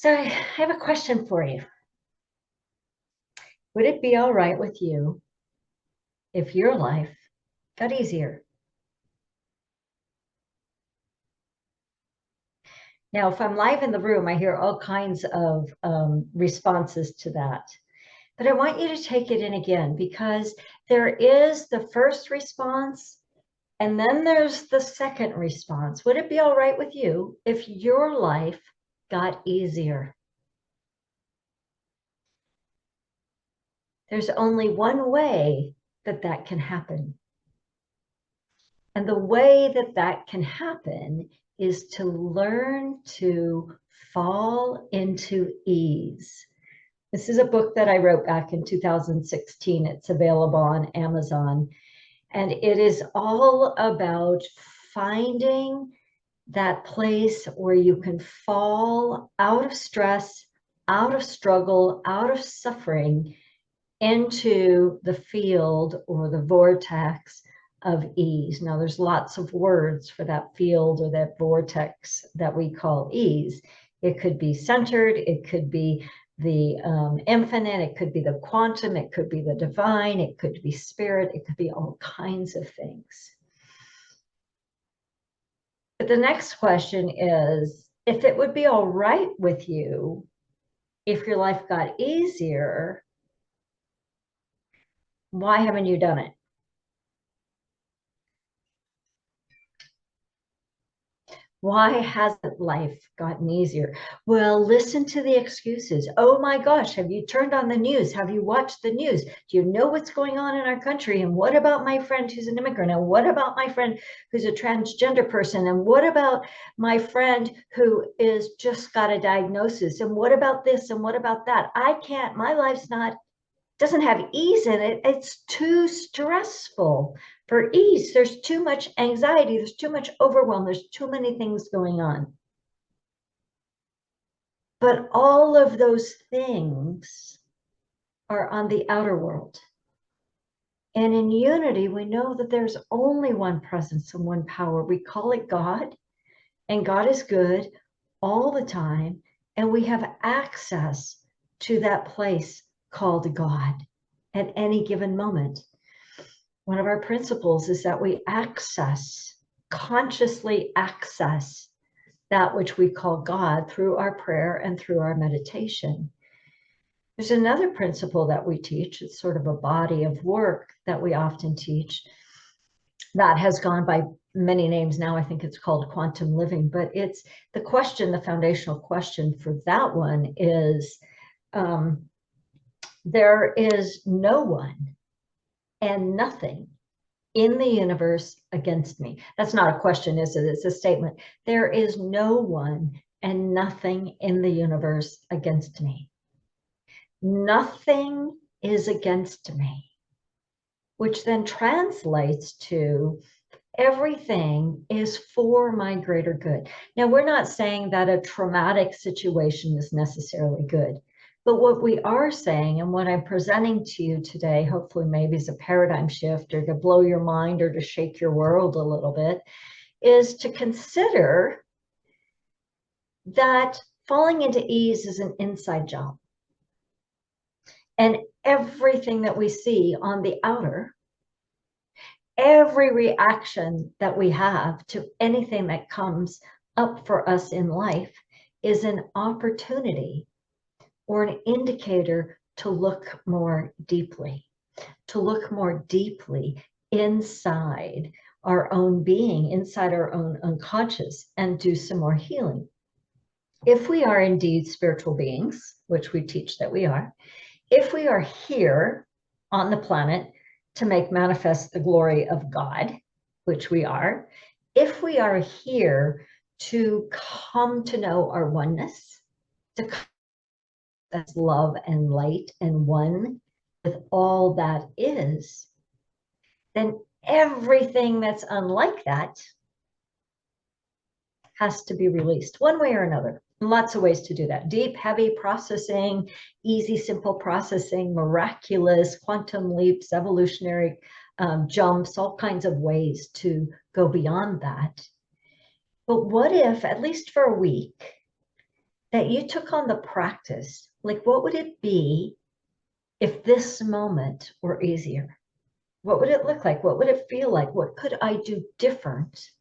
So I have a question for you. Would it be all right with you if your life got easier? Now, if I'm live in the room, I hear all kinds of responses to that. But I want you to take it in again, because there is the first response and then there's the second response. Would it be all right with you if your life got easier? There's only one way that that can happen. And the way that that can happen is to learn to fall into ease. This is a book that I wrote back in 2016. It's available on Amazon. And it is all about finding that place where you can fall out of stress, out of struggle, out of suffering, into the field or the vortex of ease. Now, there's lots of words for that field or that vortex that we call ease. It could be centered, it could be the infinite, it could be the quantum, it could be the divine, it could be spirit, it could be all kinds of things. But the next question is, if it would be all right with you if your life got easier, why haven't you done it? Why hasn't life gotten easier? Well, listen to the excuses. Oh my gosh, have you turned on the news? Have you watched the news? Do you know what's going on in our country? And what about my friend who's an immigrant? And what about my friend who's a transgender person? And what about my friend who is just got a diagnosis? And what about this? And what about that? I can't, my life's not, doesn't have ease in it. It's too stressful for ease. There's too much anxiety. There's too much overwhelm. There's too many things going on. But all of those things are on the outer world. And in unity, we know that there's only one presence and one power. We call it God, and God is good all the time. And we have access to that place called God at any given moment. One of our principles is that we consciously access that which we call God through our prayer and through our meditation. There's another principle that we teach. It's sort of a body of work that we often teach that has gone by many names now. I think it's called quantum living, but it's the question, the foundational question for that one is, there is no one and nothing in the universe against me. That's not a question, is it? It's a statement. There is no one and nothing in the universe against me. Nothing is against me, which then translates to everything is for my greater good. Now, we're not saying that a traumatic situation is necessarily good. But what we are saying, and what I'm presenting to you today, hopefully maybe is a paradigm shift or to blow your mind or to shake your world a little bit, is to consider that falling into ease is an inside job. And everything that we see on the outer, every reaction that we have to anything that comes up for us in life is an opportunity or an indicator to look more deeply inside our own being, inside our own unconscious, and do some more healing. If we are indeed spiritual beings, which we teach that we are, if we are here on the planet to make manifest the glory of God, which we are, if we are here to come to know our oneness, to come as love and light and one with all that is, then everything that's unlike that has to be released one way or another. Lots of ways to do that. Deep, heavy processing, easy, simple processing, miraculous, quantum leaps, evolutionary jumps, all kinds of ways to go beyond that. But what if, at least for a week, that you took on the practice, like what would it be if this moment were easier? What would it look like? What would it feel like? What could I do different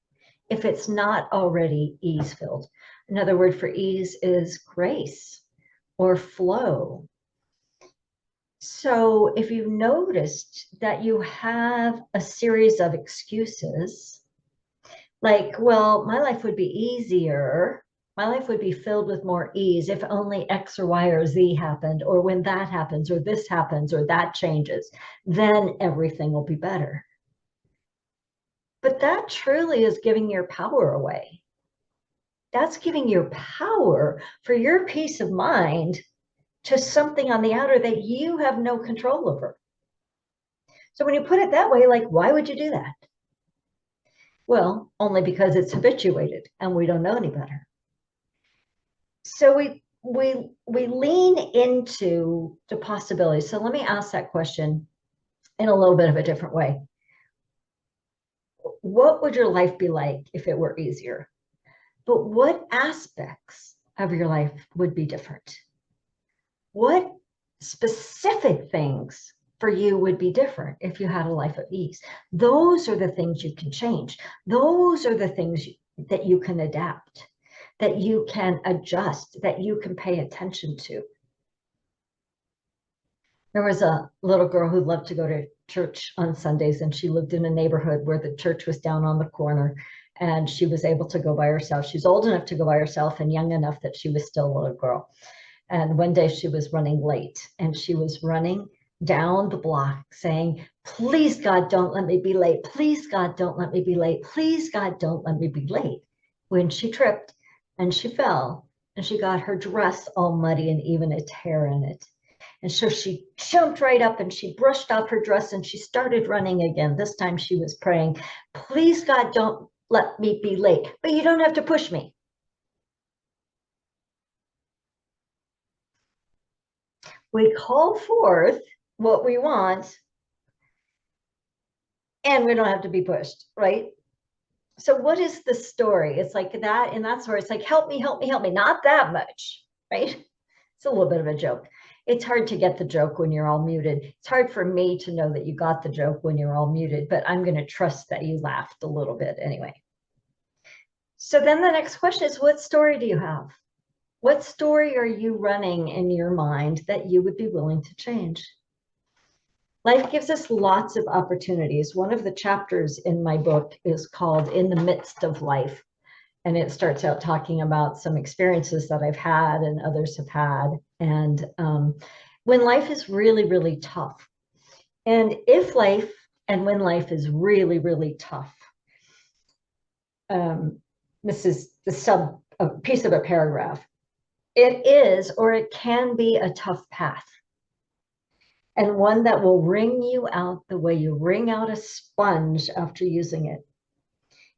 if it's not already ease filled? Another word for ease is grace or flow. So if you've noticed that you have a series of excuses, like, well, my life would be easier. My life would be filled with more ease if only X or Y or Z happened, or when that happens, or this happens, or that changes, then everything will be better. But that truly is giving your power away. That's giving your power for your peace of mind to something on the outer that you have no control over. So when you put it that way, like, why would you do that? Well, only because it's habituated and we don't know any better. So we lean into the possibilities. So let me ask that question in a little bit of a different way. What would your life be like if it were easier? But what aspects of your life would be different? What specific things for you would be different if you had a life of ease? Those are the things you can change. Those are the things that you can adapt, that you can adjust, that you can pay attention to. There was a little girl who loved to go to church on Sundays, and she lived in a neighborhood where the church was down on the corner, and she was able to go by herself. She's old enough to go by herself and young enough that she was still a little girl. And one day she was running late, and she was running down the block saying, please, God, don't let me be late. Please, God, don't let me be late. Please, God, don't let me be late. When she tripped and she fell, and she got her dress all muddy and even a tear in it. And so she jumped right up and she brushed off her dress and she started running again. This time she was praying, please, God, don't let me be late, but you don't have to push me. We call forth what we want and we don't have to be pushed, right? So what is the story? It's like that in that story, it's like, help me, help me, help me. Not that much, right? It's a little bit of a joke. It's hard to get the joke when you're all muted. It's hard for me to know that you got the joke when you're all muted, but I'm going to trust that you laughed a little bit anyway. So then the next question is, what story do you have? What story are you running in your mind that you would be willing to change? Life gives us lots of opportunities. One of the chapters in my book is called In the Midst of Life. And it starts out talking about some experiences that I've had and others have had. And when life is really, really tough. And if life and when life is really, really tough, this is a piece of a paragraph. It is, or it can be, a tough path. And one that will wring you out the way you wring out a sponge after using it.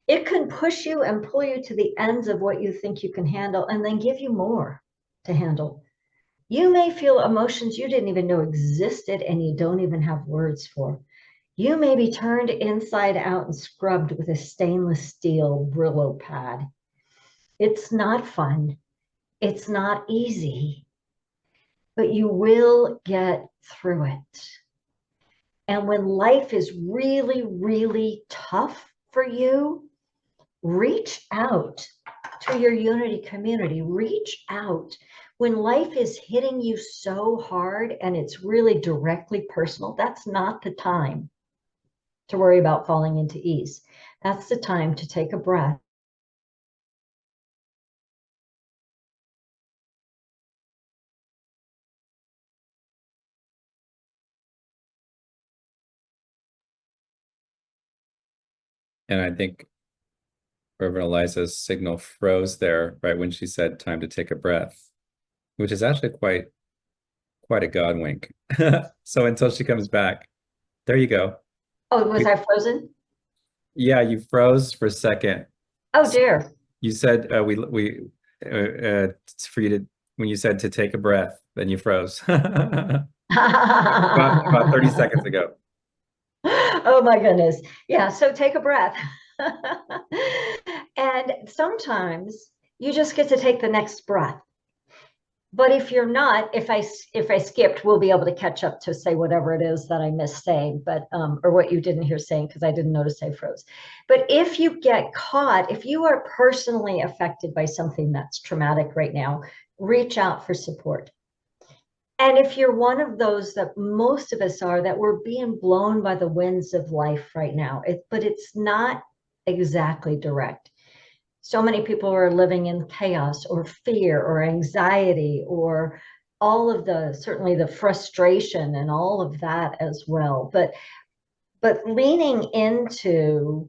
It can push you and pull you to the ends of what you think you can handle and then give you more to handle. You may feel emotions you didn't even know existed and you don't even have words for. You may be turned inside out and scrubbed with a stainless steel Brillo pad. It's not fun. It's not easy, but you will get through it. And when life is really, really tough for you, reach out to your Unity community. Reach out. When life is hitting you so hard and it's really directly personal, that's not the time to worry about falling into ease. That's the time to take a breath. And I think Reverend Eliza's signal froze there right when she said time to take a breath, which is actually quite a God wink. So until she comes back, there you go. Oh, was I frozen? Yeah, you froze for a second. Oh dear. You said for you to when you said to take a breath, then you froze. About 30 seconds ago. Oh my goodness. Yeah, so take a breath. And sometimes you just get to take the next breath. But if you're not, if I skipped, we'll be able to catch up to say whatever it is that I missed saying, but or what you didn't hear saying, because I didn't notice I froze. But if you get caught, if you are personally affected by something that's traumatic right now, reach out for support. And if you're one of those that most of us are, that we're being blown by the winds of life right now, but it's not exactly direct. So many people are living in chaos or fear or anxiety or all of the, certainly the frustration and all of that as well. But leaning into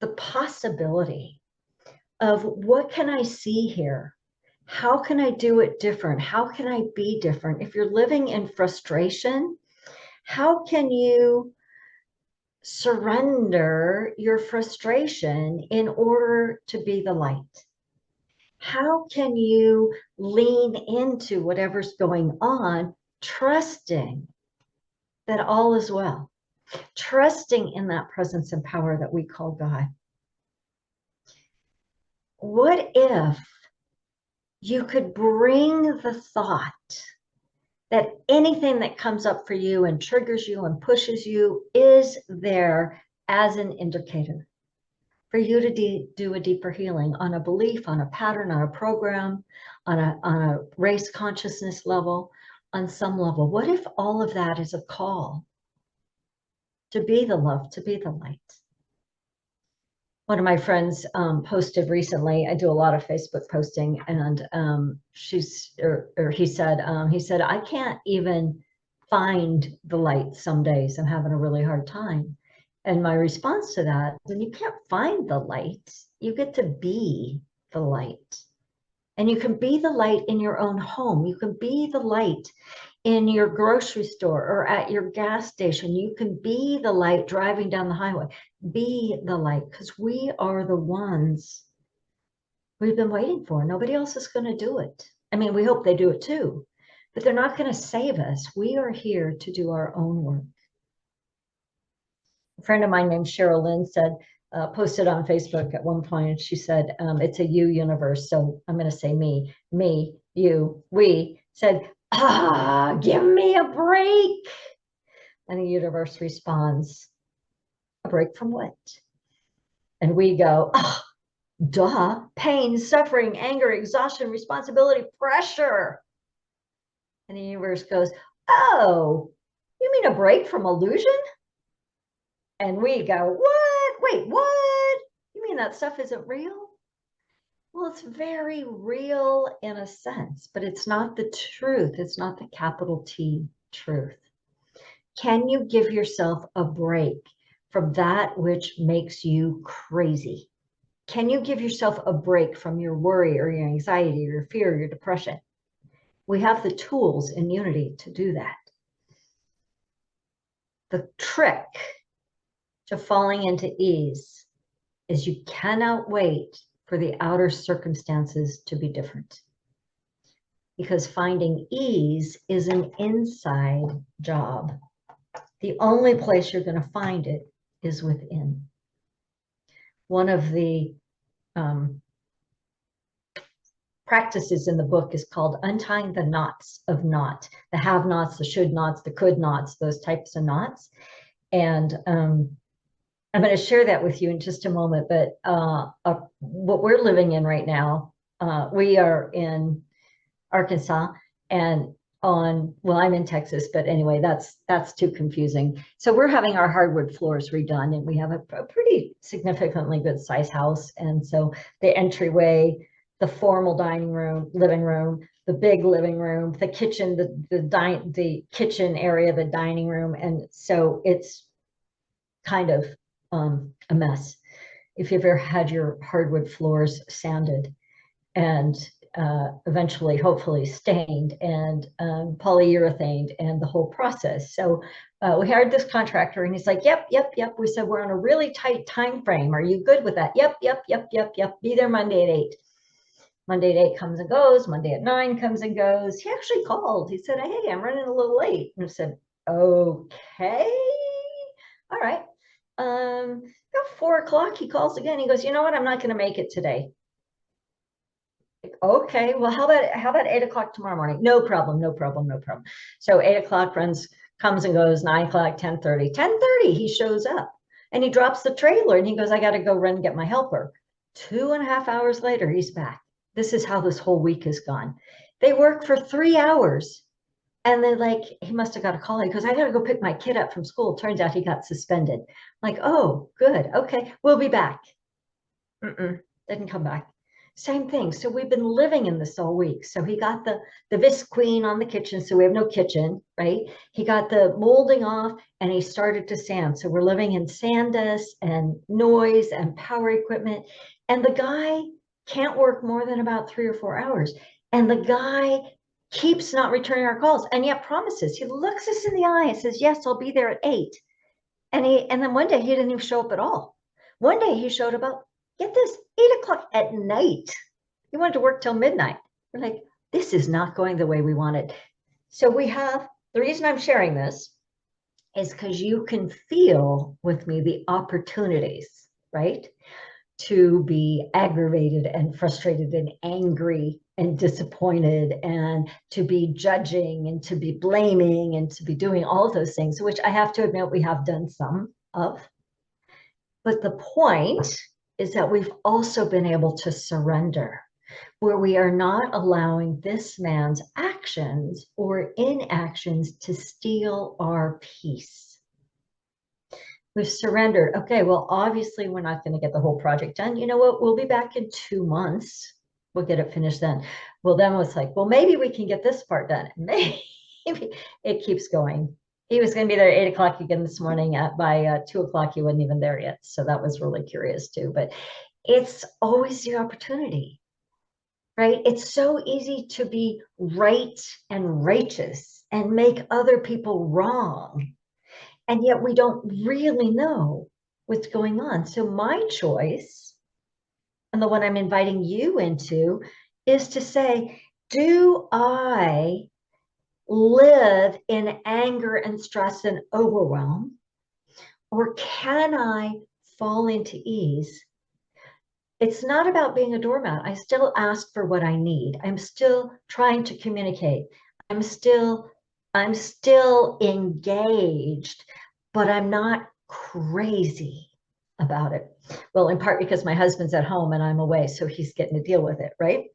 the possibility of what can I see here? How can I do it different? How can I be different? If you're living in frustration, how can you surrender your frustration in order to be the light? How can you lean into whatever's going on, trusting that all is well, trusting in that presence and power that we call God? What if you could bring the thought that anything that comes up for you and triggers you and pushes you is there as an indicator for you to do a deeper healing on a belief, on a pattern, on a program, on a race consciousness level, on some level? What if all of that is a call to be the love, to be the light? One of my friends posted recently. I do a lot of Facebook posting, and he said, I can't even find the light some days. I'm having a really hard time. And my response to that, when you can't find the light, you get to be the light. And you can be the light in your own home. You can be the light in your grocery store or at your gas station. You can be the light driving down the highway. Be the light, because we are the ones we've been waiting for. Nobody else is going to do it. I mean, we hope they do it too, but they're not going to save us. We are here to do our own work. A friend of mine named Cheryl Lynn said, posted on Facebook at one point, she said, it's a you universe. So I'm going to say me, you, we said, give me a break. And the universe responds, a break from what? And we go, duh, pain, suffering, anger, exhaustion, responsibility, pressure. And the universe goes, oh, you mean a break from illusion? And we go, what? Wait, what? You mean that stuff isn't real? Well, it's very real in a sense, but it's not the truth. It's not the capital T truth. Can you give yourself a break from that which makes you crazy? Can you give yourself a break from your worry or your anxiety or your fear or your depression? We have the tools in Unity to do that. The trick to falling into ease is you cannot wait for the outer circumstances to be different. Because finding ease is an inside job. The only place you're going to find it is within. One of the practices in the book is called untying the knots of not, the have nots, the should nots, the could nots, those types of knots. And I'm going to share that with you in just a moment. But what we're living in right now, we are in Arkansas, and well, I'm in Texas, but anyway, that's too confusing. So we're having our hardwood floors redone, and we have a pretty significantly good size house. And so the entryway, the formal dining room, living room, the big living room, the kitchen, the kitchen area, the dining room, and so it's kind of a mess. If you've ever had your hardwood floors sanded and eventually, hopefully, stained and polyurethaned and the whole process. So we hired this contractor, and he's like, yep. We said, we're on a really tight time frame. Are you good with that? Yep. Be there Monday at 8. Monday at 8 comes and goes. Monday at 9 comes and goes. He actually called. He said, hey, I'm running a little late. And I said, okay, all right. About 4 o'clock, he calls again. He goes, you know what? I'm not going to make it today. Okay, well, how about 8 o'clock tomorrow morning? No problem, no problem, no problem. So 8 o'clock comes and goes, 9 o'clock, 10:30. 10:30, he shows up and he drops the trailer and he goes, I got to go run and get my helper. 2.5 hours later, he's back. This is how this whole week has gone. They work for 3 hours and then like he must have got a call. He goes, I got to go pick my kid up from school. Turns out he got suspended. Like, oh, good. Okay, we'll be back. Didn't come back. Same thing. So we've been living in this all week. So he got the Vis Queen on the kitchen. So we have no kitchen, right? He got the molding off and he started to sand. So we're living in sand dust and noise and power equipment. And the guy can't work more than about 3 or 4 hours. And the guy keeps not returning our calls and yet promises. He looks us in the eye and says, yes, I'll be there at 8. And then one day he didn't even show up at all. One day he showed up, get this, 8 o'clock at night. He wanted to work till midnight. We're like, this is not going the way we wanted. So the reason I'm sharing this is because you can feel with me the opportunities, right? To be aggravated and frustrated and angry and disappointed and to be judging and to be blaming and to be doing all of those things, which I have to admit we have done some of. But the point is that we've also been able to surrender, where we are not allowing this man's actions or inactions to steal our peace. We've surrendered. Okay, well, obviously we're not going to get the whole project done. You know what? We'll be back in 2 months. We'll get it finished then. Well, then it's like, well, maybe we can get this part done. Maybe it keeps going. He was going to be there at 8 o'clock again this morning. By 2 o'clock, he wasn't even there yet. So that was really curious too. But it's always the opportunity, right? It's so easy to be right and righteous and make other people wrong. And yet we don't really know what's going on. So my choice, and the one I'm inviting you into, is to say, do I live in anger and stress and overwhelm? Or can I fall into ease? It's not about being a doormat. I still ask for what I need. I'm still trying to communicate. I'm still engaged, but I'm not crazy about it. Well, in part because my husband's at home and I'm away, so he's getting to deal with it, right?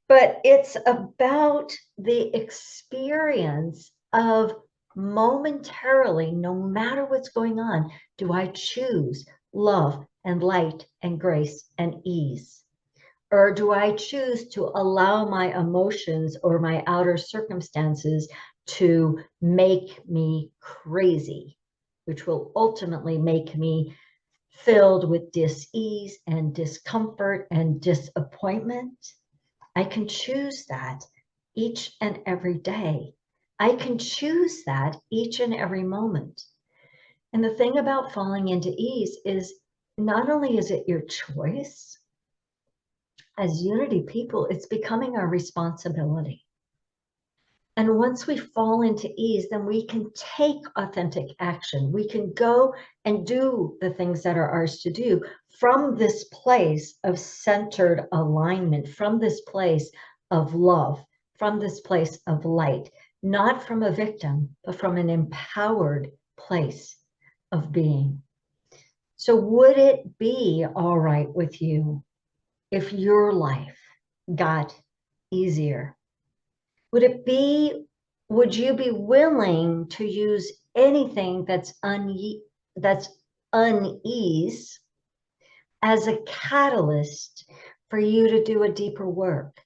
But it's about the experience of momentarily, no matter what's going on, do I choose love and light and grace and ease? Or do I choose to allow my emotions or my outer circumstances to make me crazy, which will ultimately make me filled with dis-ease and discomfort and disappointment? I can choose that each and every day. I can choose that each and every moment. And the thing about falling into ease is not only is it your choice, as unity people, it's becoming our responsibility. And once we fall into ease, then we can take authentic action. We can go and do the things that are ours to do from this place of centered alignment, from this place of love, from this place of light, not from a victim, but from an empowered place of being. So would it be all right with you if your life got easier? Would you be willing to use anything that's unease as a catalyst for you to do a deeper work,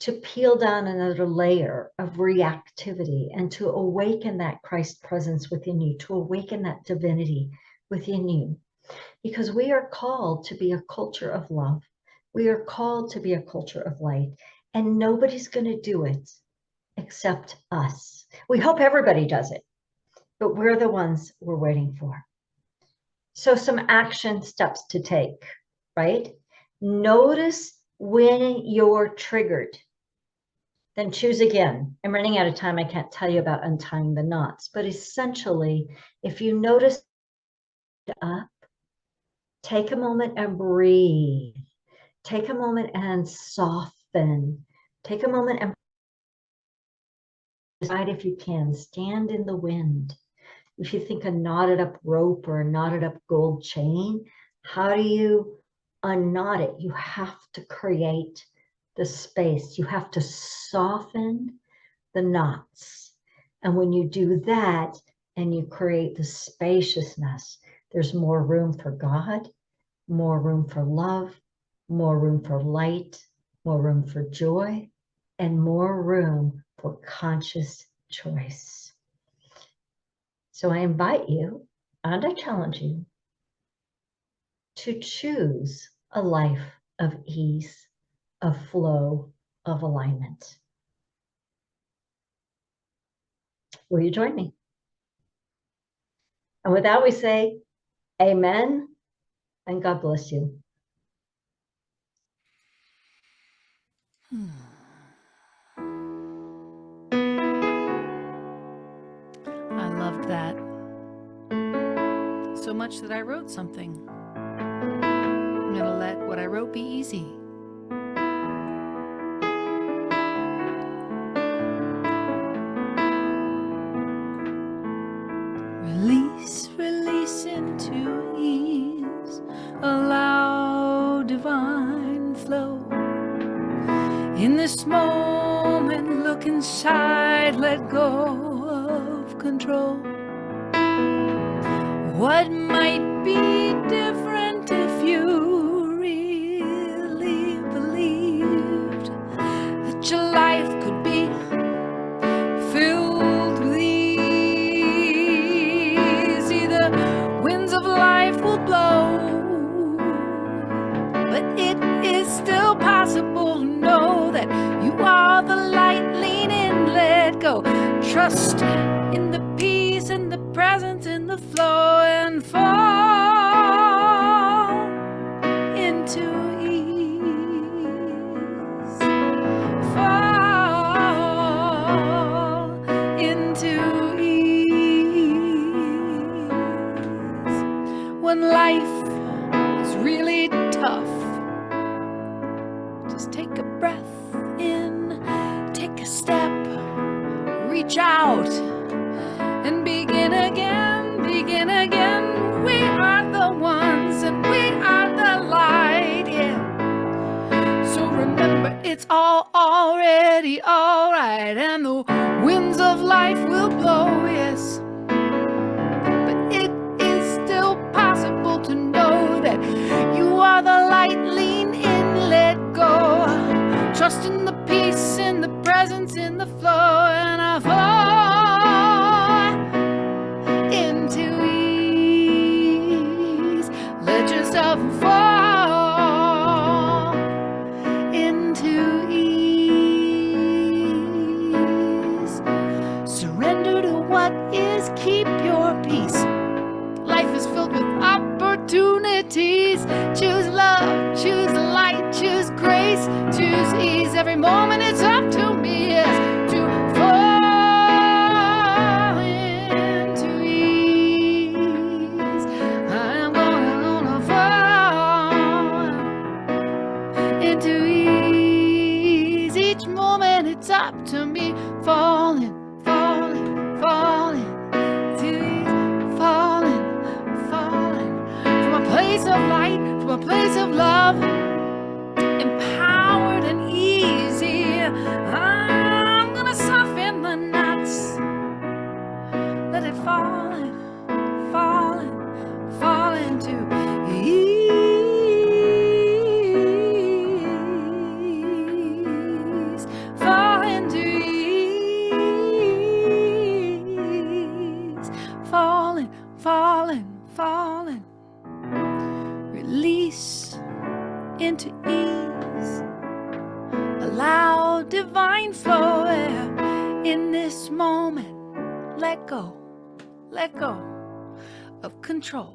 to peel down another layer of reactivity and to awaken that Christ presence within you, to awaken that divinity within you? Because we are called to be a culture of love. We are called to be a culture of light, and nobody's going to do it except us. We hope everybody does it, but we're the ones we're waiting for. So some action steps to take, right? Notice when you're triggered. Then choose again. I'm running out of time. I can't tell you about untying the knots, but essentially, if you notice up, take a moment and breathe. Take a moment and soften. soften. Take a moment and decide if you can. Stand in the wind. If you think a knotted up rope or a knotted up gold chain, how do you unknot it? You have to create the space. You have to soften the knots. And when you do that and you create the spaciousness, there's more room for God, more room for love, more room for light, more room for joy, and more room for conscious choice. So I invite you and I challenge you to choose a life of ease, of flow, of alignment. Will you join me? And with that, we say amen and God bless you. I loved that so much that I wrote something. I'm going to let what I wrote be easy. Release, release into ease. Allow divine flow. In this moment, look inside, let go of control. What might be different if you really believed that your life could be filled with ease? The winds of life will blow, but it is still possible to know that you are the light. Lean in, let go. Trust in the peace and the presence in the flow, and fall into ease. Fall into ease. When life is really tough, just take a breath in, take a step, reach out and begin again, begin again. We are the ones and we are the light, yeah. So remember, it's all already alright, and the winds of life will blow, yes. But it is still possible to know that you are the light. Lean in, let go. Trust in the peace, in the presence, in the flow, and I fall into ease. Let yourself fall into ease. Surrender to what is, keep your peace. Life is filled with opportunities. Choose love, choose light, choose grace, choose ease. Every moment it's up to me, yes, to fall into ease. I'm gonna fall into ease. Each moment it's up to me, falling, falling, falling to ease, falling, falling from a place of light, from a place of love, empowered and easy. I'm gonna soften the knots, let it fall and fall and fall into ease. Fall into ease. Falling, falling, falling. Release into ease. Allow divine flow in this moment. Let go of control.